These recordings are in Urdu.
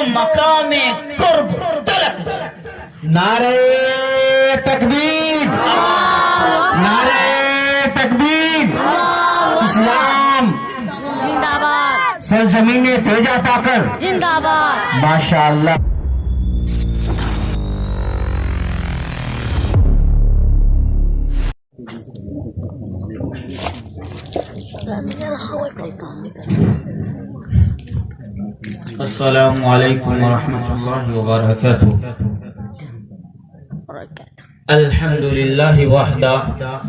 مقام قرب تلک گئے۔ نعرہ تکبیر، نعرہ تکبیر، اسلام زندہ باد، سرزمین تیجا طاقت زندہ باد۔ ماشاءاللہ۔ السلام علیکم ورحمۃ اللہ وبرکاتہ۔ الحمد للہ وحدہ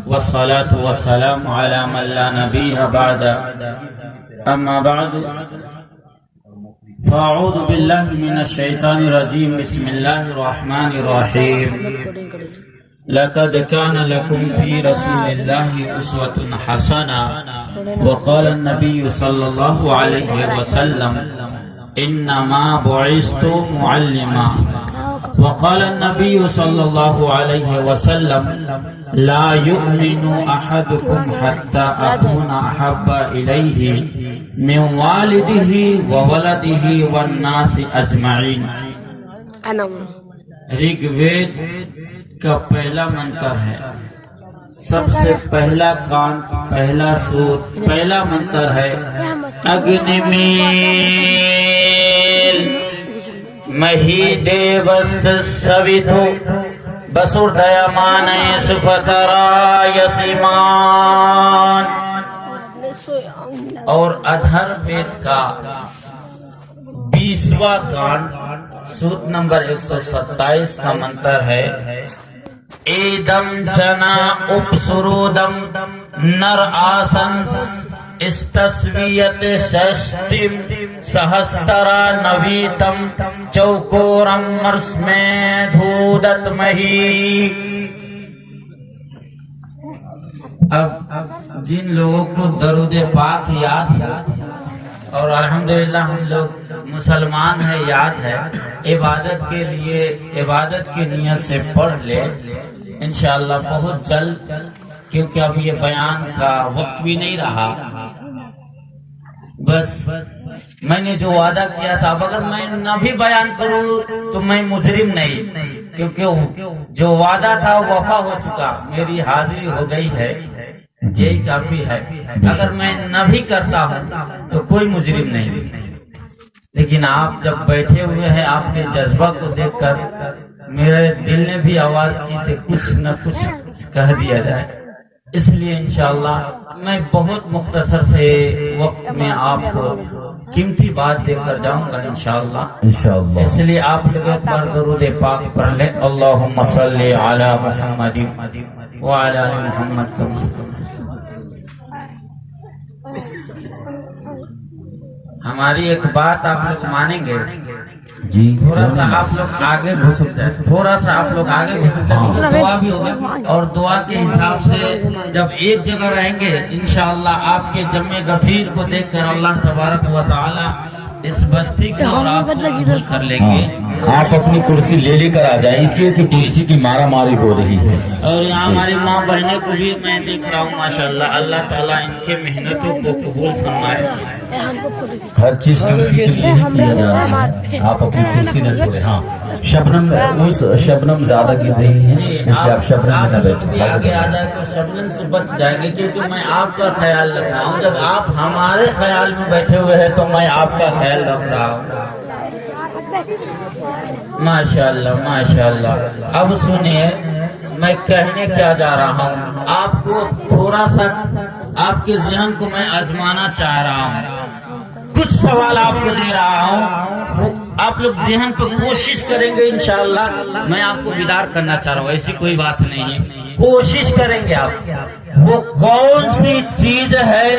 والصلاة والسلام علی من لا نبی بعد، اما بعد فاعوذ باللہ من الشیطان الرجیم، بسم اللہ الرحمن الرحیم۔ لقد كان لكم في رسول الله أسوة حسنة، وقال النبي صلى الله عليه وسلم إنما بعثت معلما، وقال النبي صلى الله عليه وسلم لا يؤمن أحدكم حتى أكون أحب إليه من والده وولده والناس أجمعين۔ رگ وید کا پہلا منتر ہے، سب سے پہلا کان، پہلا سور، پہلا منتر ہے اگنی میل مہی دیوس سویتو بسور دیامان سفترا یسیمان۔ اور ادھر وید کا 20واں کان، سوت نمبر 127 کا منتر ہے ایدم جنا اپسرودم نر آسنس استسویت ششتم سہسترا نویتم چوکورم مرس میں دھودت مہی۔ اب جن لوگوں کو درود پاک یاد ہے اور الحمدللہ ہم لوگ مسلمان ہیں، یاد ہے، عبادت کے لیے عبادت کی نیت سے پڑھ لے انشاءاللہ بہت جلد، کیونکہ اب یہ بیان کا وقت بھی نہیں رہا۔ بس میں نے جو وعدہ کیا تھا، اب اگر میں نہ بھی بیان کروں تو میں مجرم نہیں، کیونکہ جو وعدہ تھا وفا ہو چکا، میری حاضری ہو گئی ہے، یہی کافی ہے۔ اگر میں نہ بھی کرتا ہوں تو کوئی مجرم نہیں، لیکن آپ جب بیٹھے ہوئے ہیں، آپ کے جذبہ کو دیکھ کر میرے دل نے بھی آواز کی کہ کچھ نہ کچھ کہہ دیا جائے، اس لیے انشاءاللہ میں بہت مختصر سے وقت میں آپ کو قیمتی بات دے کر جاؤں گا انشاءاللہ۔ اس لیے آپ لوگ ایک بار درود پاک پڑھ لیں، اللہم صلی علی محمد وعلی آل محمد کما۔ ہماری ایک بات آپ لوگ مانیں گے جی، تھوڑا سا آپ لوگ آگے گھسک جائیں، تھوڑا سا آپ لوگ آگے گھسک جائیں، دعا بھی ہوگا، اور دعا کے حساب سے جب ایک جگہ رہیں گے انشاءاللہ آپ کے جمع غفیر کو دیکھ کر اللہ تبارک و تعالی اس بستی کو اور آپ کو قبول کر لیں گے۔ آپ اپنی کرسی لے کر آ جائیں، اس لیے کہ کرسی کی مارا ماری ہو رہی ہے۔ اور یہاں ہماری ماں بہنیں کو بھی میں دیکھ رہا ہوں ماشاءاللہ، اللہ تعالیٰ ان کے محنتوں کو قبول فرمائے۔ ہر چیز کرسی کے لیے کیا جا رہا ہے، آپ اپنی کرسی نہ چھوڑیں۔ ہاں شبنم زیادہ گر رہی ہے، اس لیے آپ شبنم میں نہ بیٹھیں۔ آگے آ جائے تو شبنم سے بچ جائیں گے، کیونکہ میں آپ کا خیال رکھ رہا ہوں، جب آپ ہمارے خیال میں بیٹھے ہوئے ہیں تو میں آپ کا خیال رکھ رہا ہوں۔ ماشاءاللہ ماشاءاللہ۔ اب سنیے میں کہنے کیا جا رہا ہوں، آپ کو تھوڑا سا آپ کے ذہن کو میں آزمانا چاہ رہا ہوں، کچھ سوال آپ کو دے رہا ہوں، آپ لوگ ذہن پہ کوشش کریں گے انشاءاللہ۔ میں آپ کو بیدار کرنا چاہ رہا ہوں، ایسی کوئی بات نہیں ہے، کوشش کریں گے آپ۔ وہ کون سی چیز ہے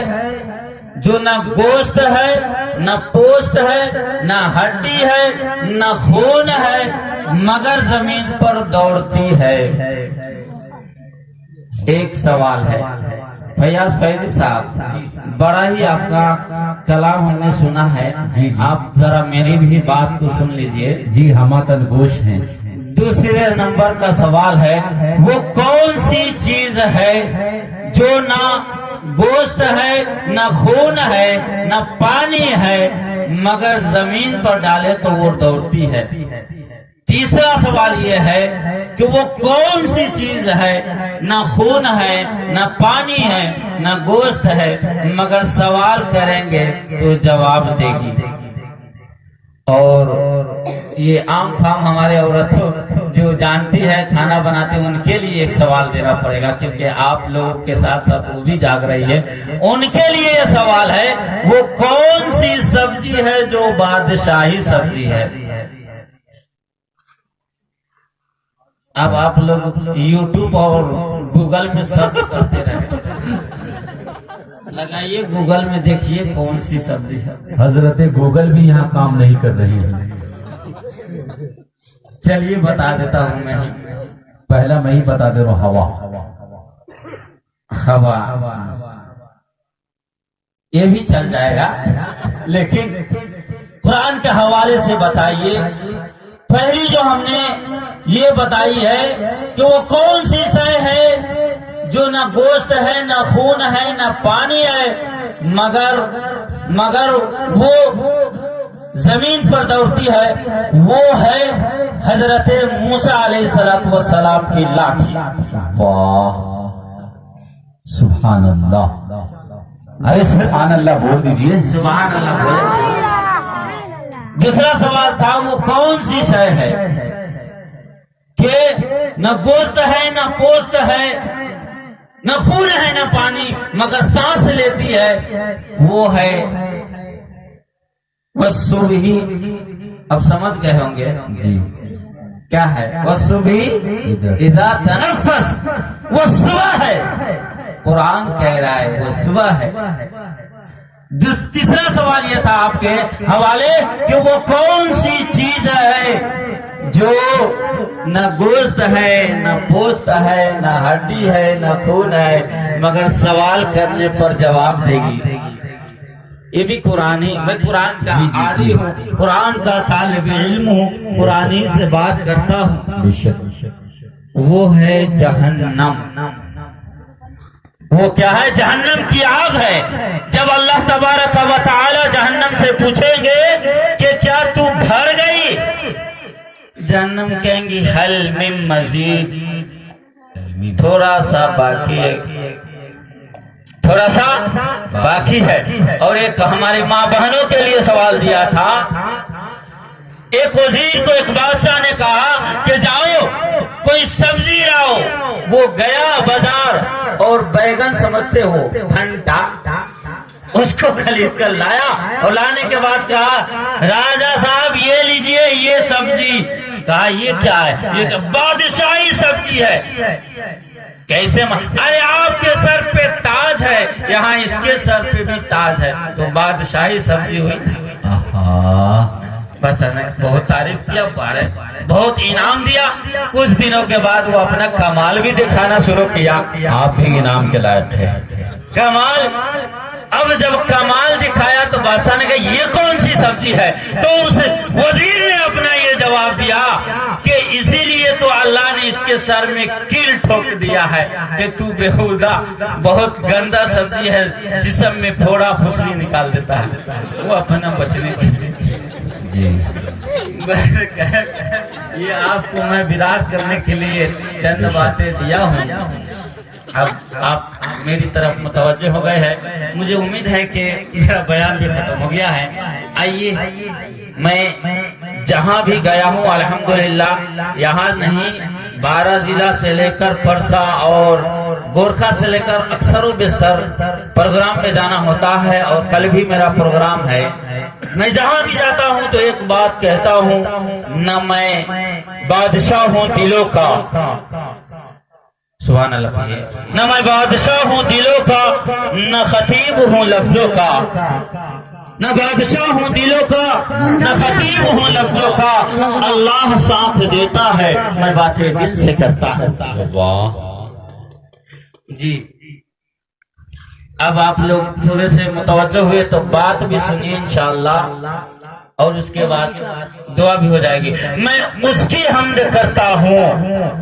جو نہ گوشت ہے، نہ پوست ہے، نہ ہڈی ہے، نہ خون ہے، مگر زمین پر دوڑتی ہے؟ ایک سوال ہے۔ فیاض فیضی صاحب، بڑا ہی آپ کا کلام ہم نے سنا ہے، آپ ذرا میری بھی بات کو سن لیجئے۔ جی، ہماتن گوش ہیں۔ دوسرے نمبر کا سوال ہے، وہ کون سی چیز ہے جو نہ گوشت ہے، نہ خون ہے، نہ پانی ہے، مگر زمین پر ڈالے تو وہ دوڑتی ہے۔ تیسرا سوال یہ ہے کہ وہ کون سی چیز ہے، نہ خون ہے، نہ پانی ہے، نہ گوشت ہے، مگر سوال کریں گے تو جواب دے گی۔ اور یہ عام فام ہمارے عورتوں جو جانتی ہے کھانا بناتے ہیں ان کے لیے ایک سوال دینا پڑے گا، کیونکہ آپ لوگوں کے ساتھ ساتھ وہ بھی جاگ رہی ہے، ان کے لیے یہ سوال ہے وہ کون سی سبزی ہے جو بادشاہی سبزی ہے۔ اب آپ لوگ یوٹیوب اور گوگل میں سرچ کرتے رہے، لگائیے گوگل میں دیکھیے کون سی سبزی ہے۔ حضرت گوگل بھی یہاں کام نہیں کر رہی ہے۔ چلیے بتا دیتا ہوں میں ہی، پہلا میں ہی بتا دے رہا ہوں، ہوا۔ ہوا یہ بھی چل جائے گا، لیکن قرآن کے حوالے سے بتائیے۔ پہلی جو ہم نے یہ بتائی ہے کہ وہ کون سی شے ہے جو نہ گوشت ہے، نہ خون ہے، نہ پانی ہے، مگر وہ زمین پر دوڑتی ہے، وہ ہے حضرت موسیٰ علیہ السلام کی لاٹھی۔ واہ، سبحان اللہ، ارے سبحان اللہ بول دیجئے۔ سبحان اللہ بولے۔ دوسرا سوال تھا وہ کون سی شے ہے کہ نہ گوشت ہے، نہ پوست ہے، نہ خون ہے، نہ پانی، مگر سانس لیتی ہے، وہ ہے والصبح۔ اب سمجھ گئے ہوں گے جی کیا ہے والصبح اذا تنفس، وہ صبح ہے، قرآن کہہ رہا ہے وہ صبح ہے۔ تیسرا سوال یہ تھا آپ کے حوالے کہ وہ کون سی چیز ہے جو نہ گوشت ہے، نہ پوست ہے، نہ ہڈی ہے، نہ خون ہے، مگر سوال کرنے پر جواب دے گی۔ یہ بھی قرآنی، میں قرآن کا عادی ہوں، قرآن کا طالب علم ہوں، قرآنی سے بات کرتا ہوں۔ بے شک۔ وہ ہے جہنم۔ وہ کیا ہے؟ جہنم کی آگ ہے۔ جب اللہ تبارک و تعالی جہنم سے پوچھیں گے کہ کیا تو بھر گئی، جہنم کہیں گی حل من مزید، تھوڑا سا باقی ہے، تھوڑا سا باقی ہے۔ اور ایک ہماری ماں بہنوں کے لیے سوال دیا تھا، ایک وزیر کو ایک بادشاہ نے کہا کہ جاؤ کوئی سبزی لاؤ، وہ گیا بازار اور بیگن سمجھتے ہو بھنٹا، اس کو خرید کر لایا اور لانے کے بعد کہا راجا صاحب یہ لیجئے یہ سبزی۔ کہا یہ کیا ہے؟ یہ کہ بادشاہی سبزی ہے۔ کیسے ارے آپ کے سر پہ تاج ہے، یہاں اس کے سر پہ بھی تاج ہے، تو بادشاہی سبزی ہوئی۔ بس بہت تعریف کیا، بہت انعام دیا۔ کچھ دنوں کے بعد وہ اپنا کمال بھی دکھانا شروع کیا۔ آپ بھی انعام کے لائق تھے۔ کمال، اب جب کمال دکھایا تو بادشاہ نے کہا یہ کون سی سبزی ہے؟ تو اس وزیر نے اپنا یہ جواب دیا کہ اسی لیے تو اللہ نے اس کے سر میں کیل ٹھوک دیا ہے کہ تو بےہودہ بہت گندا سبزی ہے، جسم میں پھوڑا پھسلی نکال دیتا ہے۔ وہ اپنا بچنے کے یہ آپ کو میں بیدار کرنے کے لیے چند باتیں دیا ہوں۔ اب آپ میری طرف متوجہ ہو گئے ہیں، مجھے امید ہے کہ میرا بیان بھی ختم ہو گیا ہے۔ آئیے میں جہاں بھی گیا ہوں الحمدللہ، یہاں نہیں 12 ضلع سے لے کر پرسا اور گورکھا سے لے کر اکثر و بیشتر پروگرام پہ جانا ہوتا ہے، اور کل بھی میرا پروگرام ہے۔ میں جہاں بھی جاتا ہوں تو ایک بات کہتا ہوں، نہ میں بادشاہ ہوں دلوں کا، سبحان اللہ، نہ میں بادشاہ ہوں دلوں کا، نہ خطیب ہوں لفظوں کا، نہ بادشاہ ہوں دلوں کا، نہ خطیب ہوں لفظوں کا، اللہ ساتھ دیتا ہے، میں باتیں دل سے کرتا ہوں۔ واہ جی، اب آپ لوگ تھوڑے سے متوجہ ہوئے تو بات بھی سنیے انشاءاللہ، اور اس کے بعد دعا بھی ہو جائے گی۔ میں اس کی حمد کرتا ہوں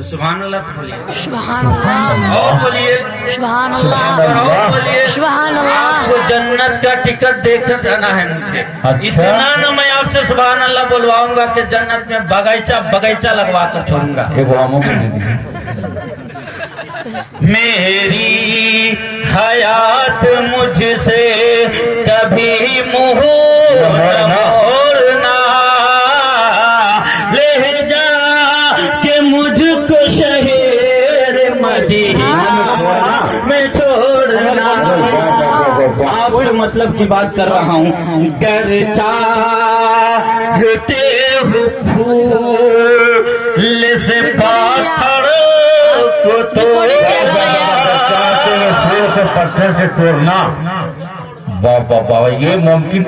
تو سبحان اللہ تو بولیے، سبحان اللہ، اور بولیے، سبحان سبحان اللہ، اور بولیے، سبحان آپ اللہ، کو جنت کا ٹکٹ دے کر جانا ہے مجھے۔ اچھا۔ اتنا نہ میں آپ سے سبحان اللہ بلواؤں گا کہ جنت میں باغیچہ لگوا کر چھوڑوں گا۔ ایک غلاموں کو دے دیجیے۔ میری حیات مجھ سے کبھی منہ نہ موڑنا، لے جا کہ مجھ کو شہر مدینہ میں چھوڑنا۔ آپ سے مطلب کی بات کر رہا ہوں، گر چاہتے ہو پھول سے پاتھر کو توڑ پتھر سے توڑنا، واہ واہ واہ، یہ ممکن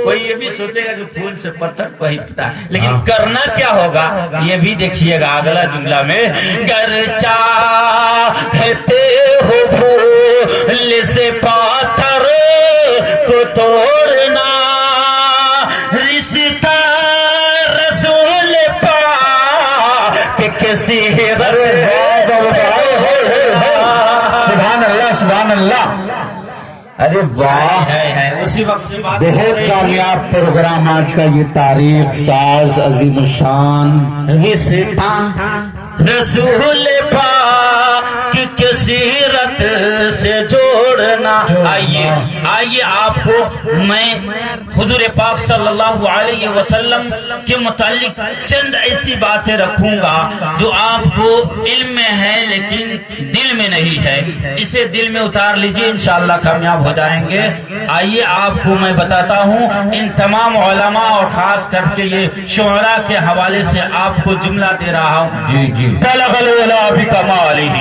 کوئی یہ بھی سوچے گا کہ پھول سے پتھر کو ہی پتا ہے، لیکن کرنا کیا ہوگا یہ بھی دیکھیے گا اگلا جملہ میں، گر چاہتے ہو پھول سے پاتھر کو توڑنا، رشتہ رسول پاک کسی سبحان اللہ سبحان اللہ۔ ارے واہ، ہے اسی وقت سے بات بہت کامیاب پروگرام آج کا، یہ تاریخ ساز عظیم الشان رشتہ رسول پاک کی سیرت سے جوڑنا۔ آئیے آپ کو میں حضور پاک صلی اللہ علیہ وسلم کے متعلق چند ایسی باتیں رکھوں گا جو آپ کو علم میں ہے لیکن دل میں نہیں ہے، اسے دل میں اتار لیجئے، انشاءاللہ کامیاب ہو جائیں گے۔ آئیے آپ کو میں بتاتا ہوں، ان تمام علماء اور خاص کر کے یہ شعراء کے حوالے سے آپ کو جملہ دے رہا ہوں۔ جی جی، بلغ العلا بکمالہ،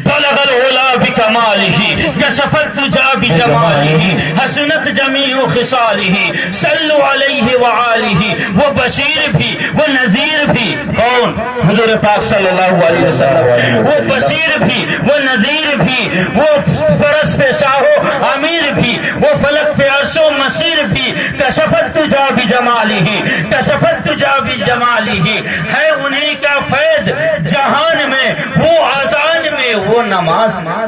بلغ العلا بکمالہ، کشف الدجى بجمالہ، حسنت جمیع خصالہ، صلوا علیہ وآلہ، وہ بشیر بھی وہ نذیر بھی، کون؟ حضور پاک صلی اللہ علیہ وسلم، وہ بشیر بھی وہ نذیر بھی، وہ فرس پہ شاہو امیر بھی، وہ فلک پہ عرش و مسیر بھی، کشف الدجى بجمالہ، کشف الدجى بجمالہ، ہے انہیں کا فیض جہان میں، وہ اذان میں، وہ نماز میں،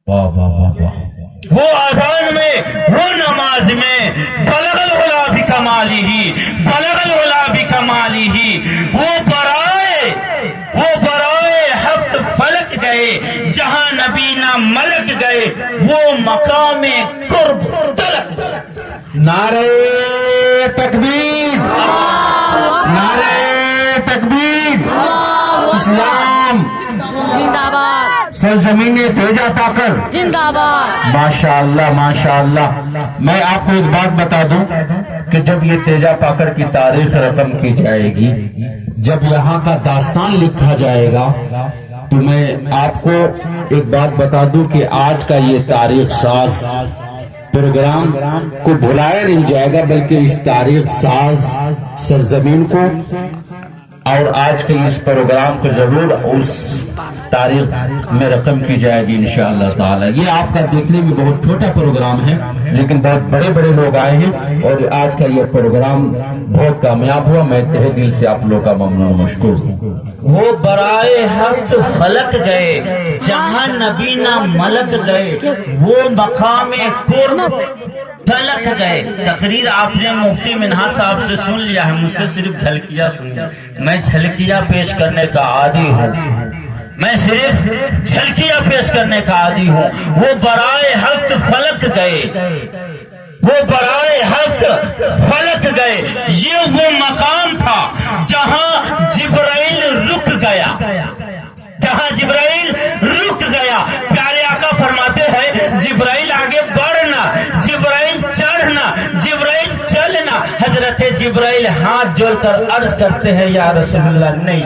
واہ واہ واہ واہ، وہ اذان میں، وہ نماز میں، بلغ العلا بکمالہ، بلغ العلا بکمالہ، وہ برائے ہفت فلک گئے جہاں نبی نہ ملک گئے، وہ مقام قرب تلک گئے۔ نعرہ تکبیر، نعرہ تکبیر، اسلام زندہ باد، سرزمین تیجا پاکر، زندہ باد، ماشاءاللہ ماشاءاللہ۔ میں آپ کو ایک بات بتا دوں کہ جب یہ تیجا پاکر کی تاریخ رقم کی جائے گی، جب یہاں کا داستان لکھا جائے گا، تو میں آپ کو ایک بات بتا دوں کہ آج کا یہ تاریخ ساز پروگرام کو بھلایا نہیں جائے گا، بلکہ اس تاریخ ساز سرزمین کو اور آج کے اس پروگرام کو ضرور اس تاریخ میں رقم کی جائے گی انشاءاللہ تعالی۔ یہ آپ کا دیکھنے میں بہت چھوٹا پروگرام ہے، لیکن بہت بڑے بڑے لوگ آئے ہیں اور آج کا یہ پروگرام بہت کامیاب ہوا۔ میں تہہ دل سے آپ لوگوں کا ممنون و مشکور ہوں۔ وہ برائے ہفت فلک گئے جہاں نبی نہ ملک گئے، وہ مقام قرب تلک گئے۔ تقریر آپ نے مفتی منہا صاحب سے سن لیا ہے، مجھ سے صرف جھلکیاں سنی، میں جھلکیاں پیش کرنے کا عادی ہوں، میں صرف جھلکیاں پیش کرنے کا عادی ہوں۔ وہ برائے ہفت فلک گئے، وہ برائے ہفت فلک گئے، یہ وہ مقام تھا جہاں جبرائیل رک گیا، جہاں جبرائیل رک گیا۔ پیارے آقا فرماتے ہیں جبرائیل آگے بڑھنا، جبرائیل چڑھنا، جبرائیل چلنا۔ حضرت جبرائیل ہاتھ جوڑ کر عرض کرتے ہیں یا رسول اللہ نہیں،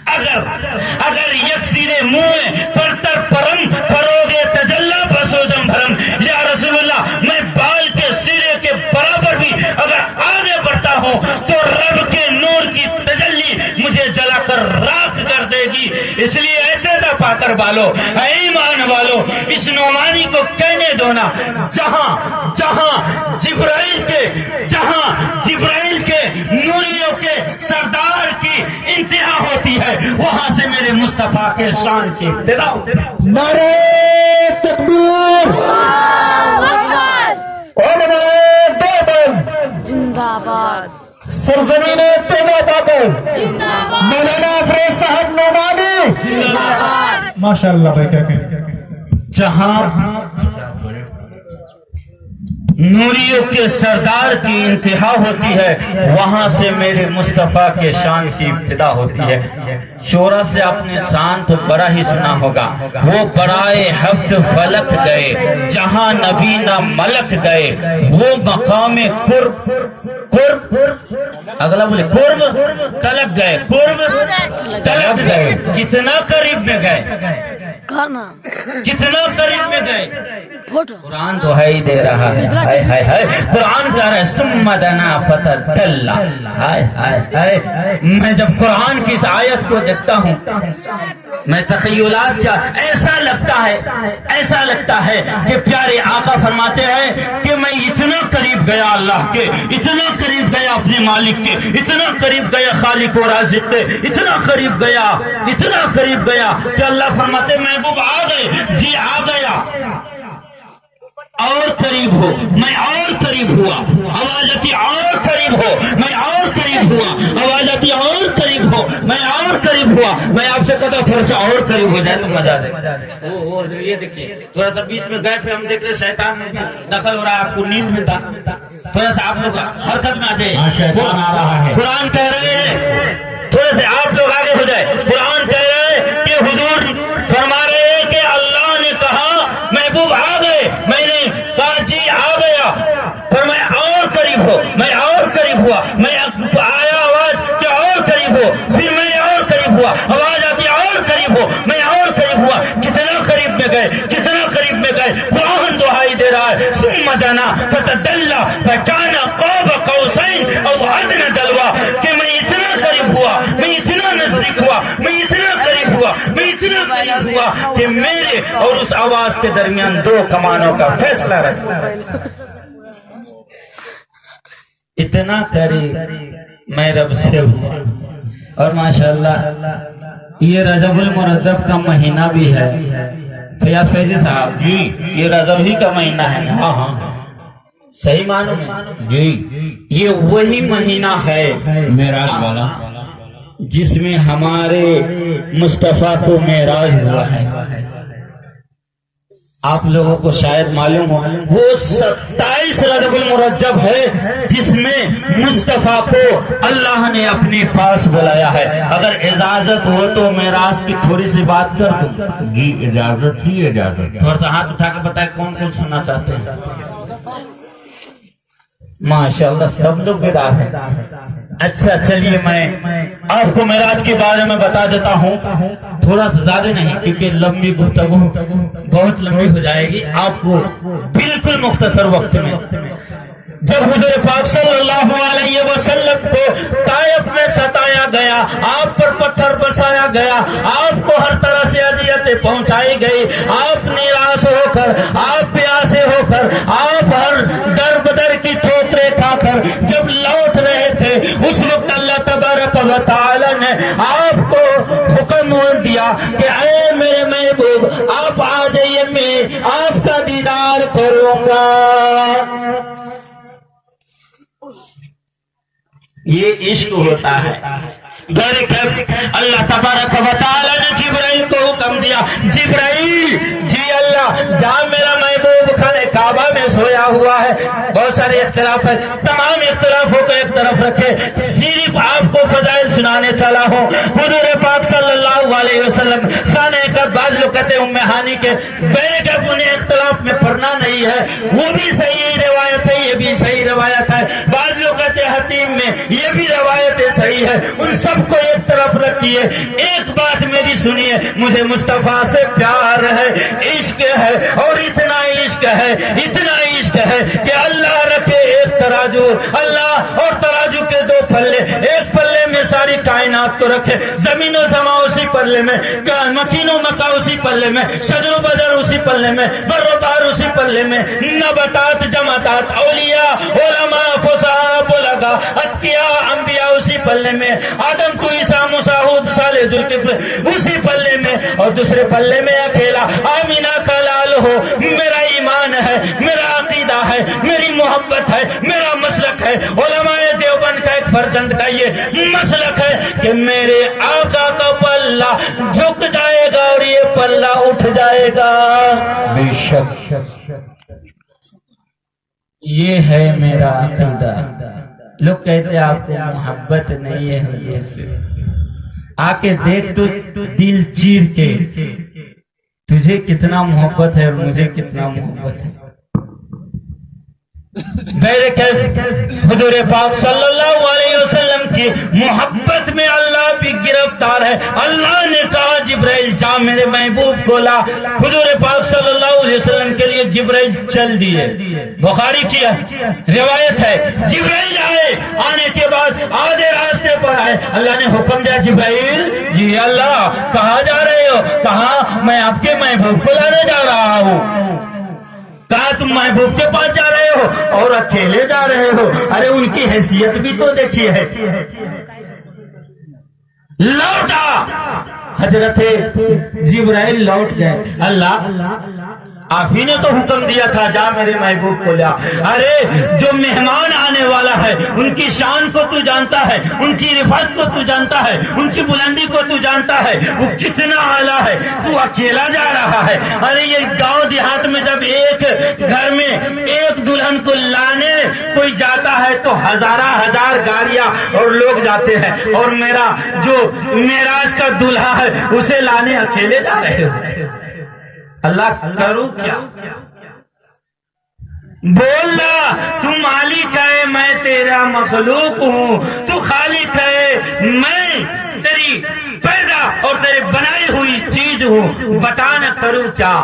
اگر یک سیرے منہ پرتر پرم فروغ تجلا بسوزم بھرم، یا رسول اللہ میں بال کے سرے کے برابر بھی اگر آگے بڑھتا ہوں تو رب کے نور کی تجلی مجھے جلا کر راکھ کر دے گی، اس لیے فائدہ پا کر والو اے ایمان والو اس نعمانی کو کہنے دو نا جہاں جبرائیل کے نوریوں کے سردار کی انتہا ہوتی ہے وہاں سے میرے مصطفیٰ کے شان کی ابتدا ہوتی ہے۔ نعرہ تکبیر، علماء دیوبند زندہ باد سرزمین تیغہ بابر مولانا افروز صاحب نعمانی زندہ باد ماشاءاللہ بھائی کیا کہیں جہاں نوریوں کے سردار کی انتہا ہوتی ہے وہاں سے میرے مصطفیٰ کے شان کی ابتدا ہوتی ہے۔ شورا سے آپ نے شان تو بڑا ہی سنا ہوگا، وہ برائے ہفت فلک گئے جہاں نبی نہ ملک گئے، وہ مقام قرب اگلا بولے قرب تلک گئے، قرب تلک گئے، کتنا قریب میں گئے، کرنا کتنا قریب میں گئے۔ فوٹو قرآن تو ہے ہی دے رہا ہے، ہائے ہائے ہائے، قرآن کہہ رہا ہے ثم دنا فتدلی، ہائے ہائے ہائے۔ میں جب قرآن کی اس آیت کو دیکھتا ہوں میں تخیلات کیا ایسا لگتا ہے کہ پیارے آقا فرماتے ہیں کہ میں اتنا قریب گیا اللہ کے، اتنا قریب گیا اپنے مالک کے، اتنا قریب گیا خالق و رازق کے، اتنا قریب گیا کہ اللہ فرماتے محبوب آ گئے، جی آ گیا، اور قریب ہو، میں اور قریب ہوا، آواز آتی اور قریب ہو، میں اور قریب ہوا، آواز آتی اور قریب ہو، میں اور قریب ہوا۔ میں آپ سے کہتا تھوڑا سا اور قریب ہو جائے تو مزہ آ جائے۔ یہ دیکھیے تھوڑا سا بیچ میں گئے تھے ہم، دیکھ رہے شیطان میں بھی دخل ہو رہا ہے، آپ کو نیند میں تھا، تھوڑا سا آپ لوگ حرکت میں آ جائے، شیطان آ رہا ہے۔ قرآن کہہ رہے ہیں تھوڑے سے آپ لوگ آگے ہو جائے، قرآن کہہ رہے ہیں کہ حضور فرما رہے ہیں کہ اللہ نے کہا محبوب آ گئے، میں نے کہا جی آ گیا، پھر میں اور قریب ہو، میں اور قریب ہوا، میں آیا آواز کہ اور قریب ہو، پھر میں اور قریب ہوا، آواز آتی اور قریب ہو، میں اور قریب ہوا، کتنا قریب میں گئے، کتنا قریب میں گئے۔ قرآن دعائی دے رہا ہے ثم دنا فتدلی فکان قاب قوسین او ادنی دلوا، کہ میں اتنا قریب ہوا، میں اتنا نزدیک ہوا، میں اتنا قریب ہوا، میں اتنا قریب ہوا کہ میرے اور اس آواز کے درمیان دو کمانوں کا فیصلہ رہا۔ اتنا قریب میں رب سے ہوا۔ اور ماشاءاللہ یہ رجب المرجب کا مہینہ بھی ہے، فیاض فیضی صاحب جی یہ رجب ہی کا مہینہ ہے نا؟ ہاں ہاں صحیح معلوم ہے جی، یہ وہی مہینہ ہے معراج والا جس میں ہمارے مصطفیٰ کو معراج ہوا ہے۔ آپ لوگوں کو شاید معلوم ہو وہ 27 رجب المرجب ہے جس میں مصطفیٰ کو اللہ نے اپنے پاس بلایا ہے۔ اگر اجازت ہو تو معراج کی تھوڑی سی بات کر دوں؟ جی اجازت ہی اجازت۔ تھوڑا سا ہاتھ اٹھا کے بتائیں کون کون سننا چاہتے ہیں؟ ماشاءاللہ سب لوگ بیدار ہیں۔ اچھا چلیے میں آپ کو معراج کے بارے میں بتا دیتا ہوں، تھوڑا سا زیادہ نہیں کیونکہ لمبی گفتگو بہت لمبی ہو جائے گی، آپ کو بالکل مختصر وقت میں۔ جب حضور پاک صلی اللہ علیہ وسلم کو طائف میں ستایا گیا، آپ پر پتھر برسایا گیا، آپ کو ہر طرح سے اذیتیں پہنچائی گئی، آپ نراش ہو کر، آپ پیاسے ہو کر، آپ ہر در بدر کی ٹھوکریں کھا کر جب لوٹ رہے تھے، اس وقت اللہ تبارک و تعالی نے آپ کو حکم دیا کہ اے میرے محبوب آپ آ جائیے، میں آپ کا دیدار کروں گا۔ یہ عشق ہوتا ہے۔ اللہ تبارک و تعالی نے جبرائیل کو حکم دیا، جبرائیل جی اللہ جہاں میرا محبوب خانہ کعبہ میں سویا ہوا ہے، بہت سارے اختلاف ہے، تمام اختلافوں کو ایک طرف رکھے، صرف آپ کو فضائل سنانے چلا ہوں۔ حضور پاک صلی اللہ علیہ وسلم خانہ کا بعض لوگ کہتے ہیں ہانی کے بیگ انہیں اختلاف میں پڑھنا نہیں ہے، وہ بھی صحیح روایت ہے، یہ بھی صحیح روایت ہے، بعض لوگ کہتے ہیں حتیم میں، یہ بھی روایتیں صحیح ہے، ان سب کو ایک طرف رکھیے۔ ایک بات میری سنیے مجھے مصطفیٰ سے پیار ہے، عشق ہے، اور اتنا عشق ہے، اتنا عشق ہے کہ اللہ رکھے ایک ترازو، اللہ اور ترازو کے دو پلے، ایک پلے میں ساری کائنات کو رکھے، زمین و سما اسی پلے میں، مکین و مکا اسی پلے میں، شجر و بدر اسی پلے میں، بر و بحر اسی پلے میں، نباتات جماعتات، اولیاء، علماء، فصحاء، بلغاء، اتقیاء، انبیاء اسی پلے میں، آدم کو عیسیٰ، موسیٰ، ہود، صالح، ذوالکفل اسی پلے میں، اور دوسرے پلے میں اکیلا آمینہ کا لال ہو۔ میرا ایمان ہے، میرا عقیدہ ہے، میری محبت ہے، میرا مسلک ہے، علماء دیوبند کا ایک فرزند کا یہ مسلک ہے کہ میرے آقا کا پلہ جھک جائے گا اور یہ پلہ اٹھ جائے گا۔ بے شک یہ ہے میرا عقیدہ۔ لوگ کہتے ہیں آپ کو محبت نہیں ہے حضور سے، آ کے دیکھ تو دل چیر کے تجھے کتنا محبت ہے اور مجھے کتنا محبت ہے۔ میرے حضور پاک صلی اللہ علیہ وسلم کی محبت میں اللہ بھی گرفتار ہے۔ اللہ نے کہا جبرائیل جا میرے محبوب کو لا۔ حضور پاک صلی اللہ علیہ وسلم کے لیے جبرائیل چل دیے، بخاری کی روایت ہے۔ جبرائیل آئے، آنے کے بعد آدھے راستے پر آئے، اللہ نے حکم دیا جبرائیل جی اللہ کہاں جا رہے ہو؟ کہا میں آپ کے محبوب کو لانے جا رہا ہوں۔ کہا تم محبوب کے پاس جا رہے ہو اور اکیلے جا رہے ہو؟ ارے ان کی حیثیت بھی تو دیکھی ہے۔ لوٹا، حضرت جبرائیل لوٹ گئے۔ اللہ آپ ہی نے تو حکم دیا تھا جا میرے محبوب کو لیا۔ ارے جو مہمان آنے والا ہے ان کی شان کو تو جانتا ہے، ان کی رفعت کو تو جانتا ہے، ان کی بلندی کو تو جانتا ہے، وہ کتنا اعلیٰ ہے، تو اکیلا جا رہا ہے۔ ارے یہ گاؤں دیہات میں جب ایک گھر میں ایک دلہن کو لانے کوئی جاتا ہے تو ہزار گاڑیاں اور لوگ جاتے ہیں، اور میرا جو معراج کا دلہا ہے اسے لانے اکیلے جا رہے ہو۔ اللہ کروں کیا؟ بولنا تو مالک ہے میں تیرا مخلوق ہوں، تو خالق ہے میں تیری پیدا اور تیرے بنائی ہوئی چیز ہوں، بتانا کروں کیا؟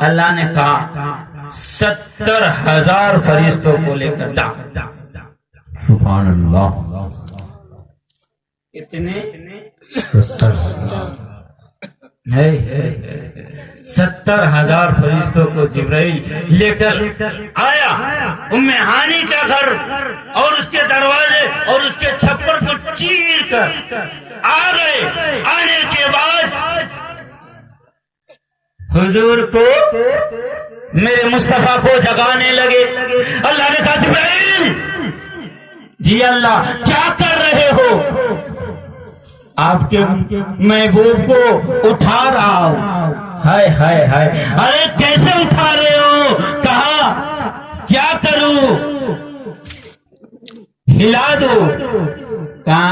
اللہ نے کہا 70,000 فرشتوں کو لے کر جا۔ سبحان اللہ۔ اتنے 70,000 فرشتوں کو جبرائیل لے کر آیا۔ ام ہانی کا گھر اور اس کے دروازے اور اس کے چھپر کو چیر کر آ گئے۔ آنے کے بعد حضور کو میرے مصطفیٰ کو جگانے لگے۔ اللہ نے کہا جبرائیل جی اللہ کیا کر رہے ہو؟ آپ کے محبوب کو اٹھا رہا ہوں۔ ہائے ہائے ہائے، ارے کیسے اٹھا رہے ہو؟ کہا کیا کروں؟ ہلا دو۔ کہا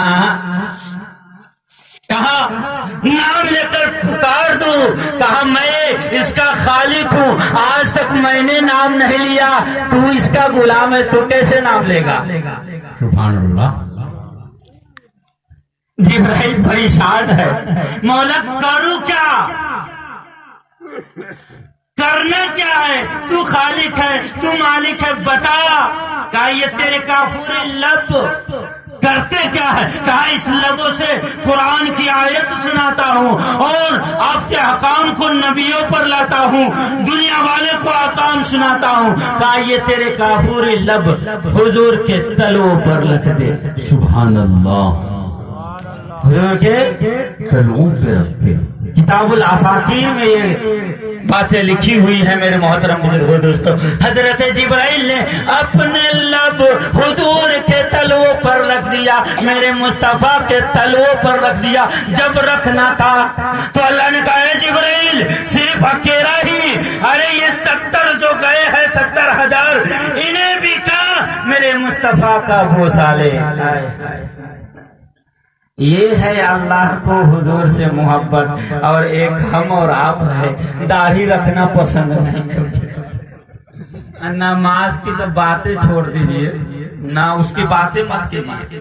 نام لے کر پکار دوں۔ کہا میں اس کا خالق ہوں، آج تک میں نے نام نہیں لیا، تو اس کا غلام ہے، تو کیسے نام لے گا؟ سبحان اللہ۔ جبرائیل پریشان ہے، مولا کروں کیا؟ کرنا کیا ہے؟ تو خالق ہے، تو مالک ہے، بتا۔ کہا یہ تیرے کافور لب کرتے کیا ہے؟ کہا اس لبوں سے قرآن کی آیت سناتا ہوں اور آپ کے حکام کو نبیوں پر لاتا ہوں، دنیا والے کو حکام سناتا ہوں۔ کہا یہ تیرے کافور لب حضور کے تلوں پر لکھ دے۔ سبحان اللہ۔ حضور کے تلووں پہ رکھتے۔ کتاب الاساطیر میں یہ باتیں لکھی ہوئی ہیں میرے محترم بزرگوں دوستو۔ حضرت جبرائیل نے اپنے لب حضور کے تلووں پر رکھ دیا، میرے مصطفیٰ کے تلووں پر رکھ دیا۔ جب رکھنا تھا تو اللہ نے کہا ہے جبرائیل صرف اکیلا ہی، ارے یہ 70 جو گئے ہیں 70,000 انہیں بھی کہا میرے مصطفیٰ کا بوسہ لے۔ یہ ہے اللہ کو حضور سے محبت، اور ایک ہم اور آپ ہے داڑھی رکھنا پسند نہیں کرتے۔ نماز کی تو باتیں چھوڑ دیجئے، نہ اس کی باتیں مت کیجیے،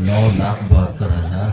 9,72,000,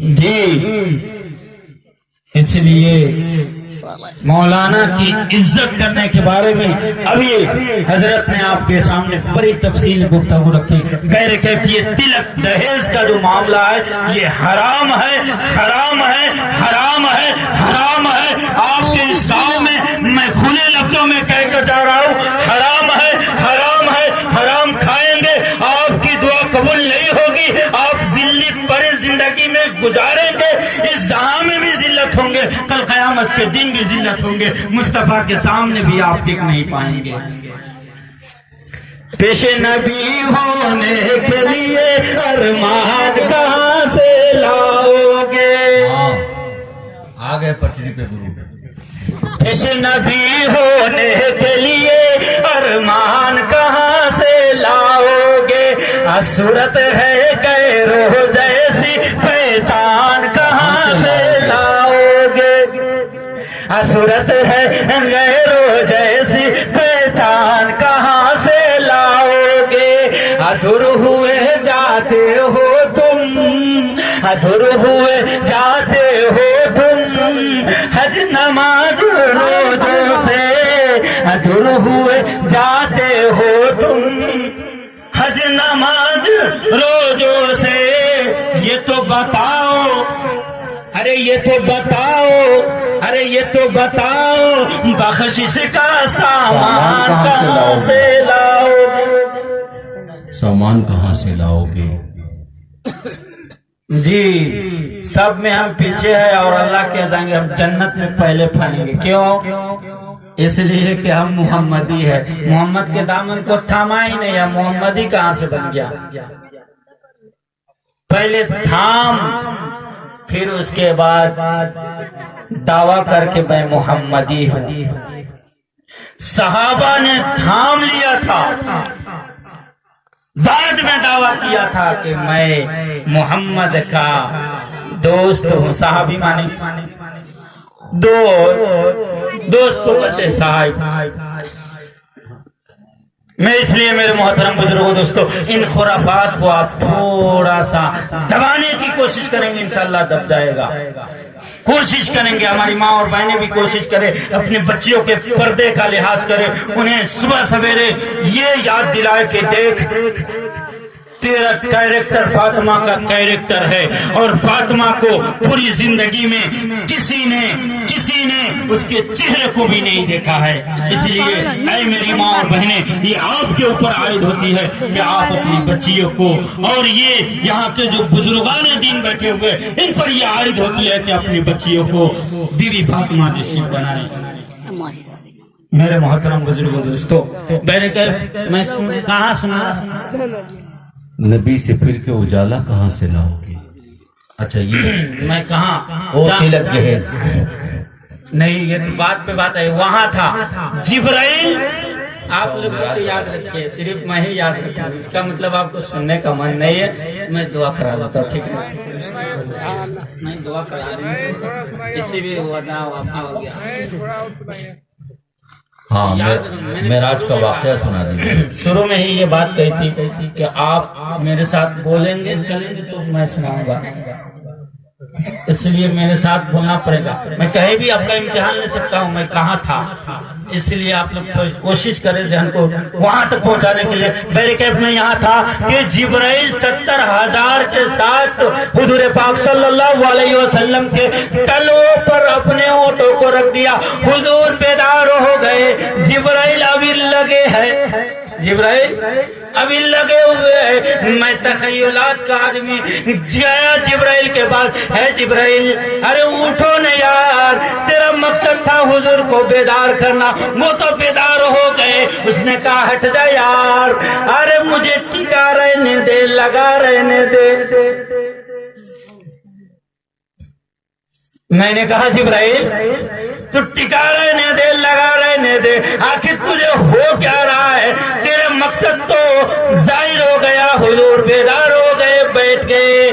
جی اس لیے مولانا کی عزت کرنے کے بارے میں ابھی حضرت نے آپ کے سامنے بڑی تفصیل گفتگو رکھی. غیر کیفیت تلک دہیز کا جو معاملہ ہے یہ حرام ہے، حرام ہے، حرام ہے، حرام ہے. آپ کے اس گاؤں میں کھلے لفظوں میں کہہ کر جا رہا ہوں، حرام ہے، حرام ہے، حرام کھائیں گے آپ کی دعا قبول نہیں ہوگی. آپ ذلت پر زندگی میں گزاریں گے، اس جہاں میں بھی ذلت ہوں گے، کل قیامت کے دن بھی ذلت ہوں گے، مصطفیٰ کے سامنے بھی آپ ٹک نہیں پائیں گے. پیش نبی ہونے کے لیے ارمان کہاں سے لاؤ گے؟ آگے پٹری پہ گرو. پیش نبی ہونے کے لیے ارمان کہاں سے لاؤ گے؟ صورت ہے غیروں جیسی پہچان کہاں سے لاؤ گے؟ صورت ہے غیروں جیسی پہچان کہاں سے لاؤ گے؟ ادھر ہوئے جاتے ہو تم، ادھر ہوئے جاتے ہو تم حج نماز روزوں سے، ادھر ہوئے جاتے ہو تم حج نماز روزوں سے. یہ تو بتاؤ، ارے یہ تو بتاؤ، ارے یہ تو بتاؤ بخشش کا سامان کہاں سے لاؤ گے؟ سامان کہاں سے لاؤ گے؟ جی سب میں ہم پیچھے ہیں اور اللہ کے جائیں گے، ہم جنت میں پہلے پھانیں گے. کیوں؟ اس لیے کہ ہم محمدی ہے. محمد کے دامن کو تھاما ہی نہیں ہے، محمدی کہاں سے بن گیا؟ پہلے تھام، پھر اس کے بعد دعویٰ کر کے میں محمدی ہوں. صحابہ نے تھام لیا تھا، بعد میں دعویٰ کیا تھا کہ میں محمد کا دوست ہوں. صحابی مانے دوست کو بچے صاحب. میں اس لیے میرے محترم بزرگوں دوستو ان خرافات کو آپ تھوڑا سا دبانے کی کوشش کریں گے، انشاءاللہ دب جائے گا. کوشش کریں گے، ہماری ماں اور بہنیں بھی کوشش کریں، اپنے بچیوں کے پردے کا لحاظ کریں، انہیں صبح سویرے یہ یاد دلائے کہ دیکھ تیرا کیریکٹر فاطمہ کا کیریکٹر ہے، اور فاطمہ کو پوری زندگی میں کسی نے اس کے چہرے کو بھی نہیں دیکھا ہے. اس لیے اے میری ماں اور بہنیں، یہ آپ کے اوپر عائد ہوتی ہے کہ آپ اپنی بچیوں کو، اور یہ یہاں کے جو بزرگان دین بیٹھے ہوئے ان پر یہ عائد ہوتی ہے کہ اپنی بچیوں کو بی بی فاطمہ جیسی بنائیں. میرے محترم بزرگوں دوستو، میں کہاں سنا نبی سے پھر کے اجالا کہاں سے لاؤ گے؟ اچھا یہ میں کہاں وہ تلک جہیز نہیں، یہ بات پہ بات ہے. وہاں تھا جبرائیل. آپ لوگ تو یاد رکھیے، صرف میں ہی یاد رکھوں، اس کا مطلب آپ کو سننے کا من نہیں ہے. میں دعا کرا دیتا ہوں، ٹھیک ہے؟ نہیں دعا کرا دیں، اسی بھی وعدہ وفا ہو گیا. ہاں معراج کا واقعہ سنا دیجیے. شروع میں ہی یہ بات کہی تھی کہ آپ میرے ساتھ بولیں گے چلیں گے تو میں سناؤں گا، اس لیے میرے ساتھ بولنا پڑے گا. میں کہیں بھی آپ کا امتحان لے سکتا ہوں میں کہاں تھا، اس لیے آپ لوگ تھوڑی کوشش کریں ذہن کو وہاں تک پہنچانے کے لیے. میرے کیف میں یہاں تھا کہ جبرائیل 70,000 کے ساتھ حضور پاک صلی اللہ علیہ وسلم کے تلوں پر اپنے اونٹوں کو رکھ دیا. حضور بیدار ہو گئے، جبرائیل ابھی لگے ہیں، جبرائیل ابھی لگے ہوئے ہیں. میں تخیلات کا آدمی گیا جبرائیل کے بعد، ہے جبرائیل ارے اٹھو نا یار، تیرا مقصد تھا حضور کو بیدار کرنا، وہ تو بیدار ہو گئے. اس نے کہا ہٹ جا یار، ارے مجھے ٹکا رہنے دے، لگا رہنے دے. میں نے کہا جبرائیل تو ٹکا رہنے دے، لگا رہنے دے، آخر تجھے ہو کیا رہا ہے؟ تیرے مقصد تو ظاہر ہو گیا، حضور بیدار ہو گئے، بیٹھ گئے.